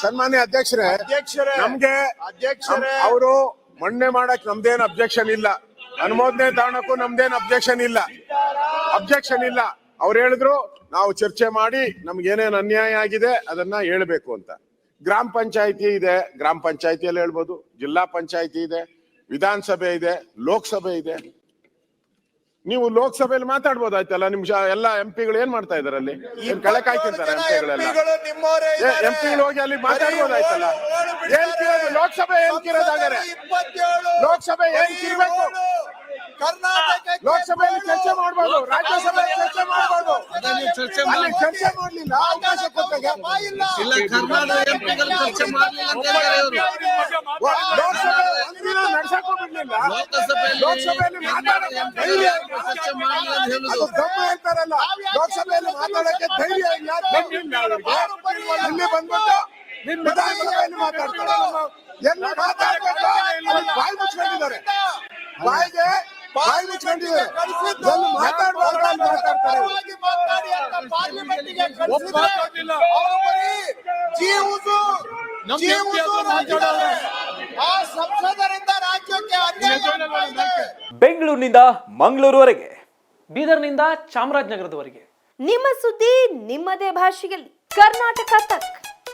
ಸನ್ಮಾನ್ಯ ಅಧ್ಯಕ್ಷರೇ, ನಮ್ಗೆ ಅವರು ಮಣ್ಣೆ ಮಾಡಕ್ ನಮ್ದೇನ್ ಅಬ್ಜೆಕ್ಷನ್ ಇಲ್ಲ, ಅನುಮೋದನೆ ತಗೊಳಕ್ಕೂ ನಮ್ದೇನ್ ಅಬ್ಜೆಕ್ಷನ್ ಇಲ್ಲ. ಅವ್ರು ಹೇಳಿದ್ರು ನಾವು ಚರ್ಚೆ ಮಾಡಿ ನಮ್ಗೆ ಏನೇನ್ ಅನ್ಯಾಯ ಆಗಿದೆ ಅದನ್ನ ಹೇಳ್ಬೇಕು ಅಂತ. ಗ್ರಾಮ ಪಂಚಾಯತಿ ಇದೆ, ಗ್ರಾಮ ಪಂಚಾಯತಿಯಲ್ಲಿ ಹೇಳ್ಬೋದು, ಜಿಲ್ಲಾ ಪಂಚಾಯತಿ ಇದೆ, ವಿಧಾನಸಭೆ ಇದೆ, ಲೋಕಸಭೆ ಇದೆ. ನೀವು ಲೋಕಸಭೆಯಲ್ಲಿ ಮಾತಾಡ್ಬೋದಾಯ್ತಲ್ಲ, ನಿಮಿಷ ಎಲ್ಲ ಎಂಪಿಗಳು ಏನ್ ಮಾಡ್ತಾ ಇದಾರೆ ಅಲ್ಲಿ? ಕಳೆ ಕಾಯ್ತಿರ್ತಾರೆ ಎಂಪಿಗಳು ಹೋಗಿ ಅಲ್ಲಿ ಮಾತಾಡ್ಬೋದಾಯ್ತಲ್ಲ. ಏನ್ ಕಿರೋದು ಲೋಕಸಭೆ? ಏನ್ ಕಿರೋದಾಗಾರೆ ಲೋಕಸಭೆ ಏನ್ ಕಿರ್ಬೇಕು? ಲೋಕಸಭೆಯಲ್ಲಿ ಚರ್ಚೆ ಮಾಡ್ಬೋದು, ರಾಜ್ಯಸಭೆಯಲ್ಲಿ ಚರ್ಚೆ ಮಾಡ್ಬೋದು. ಚರ್ಚೆ ಮಾಡ್ಲಿಲ್ಲ, ಅವಕಾಶ ಕೊಟ್ಟಾಗ ಲೋಕಸಭೆ ಒಂದಿನ ನಡ್ಸಕ್ಕೂ ಬಿಡ್ಲಿಲ್ಲ. ಲೋಕಸಭೆಯಲ್ಲಿ ಮಾತಾಡಕ್ಕೆ ಧೈರ್ಯ ಹೇಳ್ತಾರಲ್ಲ, ಲೋಕಸಭೆಯಲ್ಲಿ ಮಾತಾಡಕ್ಕೆ ಧೈರ್ಯ ಇಲ್ಲ, ಇಲ್ಲಿ ಬಂದ್ಬಿಟ್ಟು ವಿಧಾನಸಭೆಯಲ್ಲಿ ಮಾತಾಡ್ತಾರೆ. ಎಲ್ಲ ಮಾತಾಡ್ಬೇಕು, ಬಾಯಿ ಮುಚ್ಕೊಂಡಿದ್ದಾರೆ, ಬಾಯಿ ಮುಚ್ಕೊಂಡಿದ್ದಾರೆ, ಮಾತಾಡ್ತಾರೆ. ಬೆಂಗಳೂರಿನಿಂದ ಮಂಗಳೂರುವರೆಗೆ, ಬೀದರ್ನಿಂದ ಚಾಮರಾಜನಗರದವರೆಗೆ ನಿಮ್ಮ ಸುದ್ದಿ ನಿಮ್ಮದೇ ಭಾಷೆಯಲ್ಲಿ. ಕರ್ನಾಟಕ ತಕ್.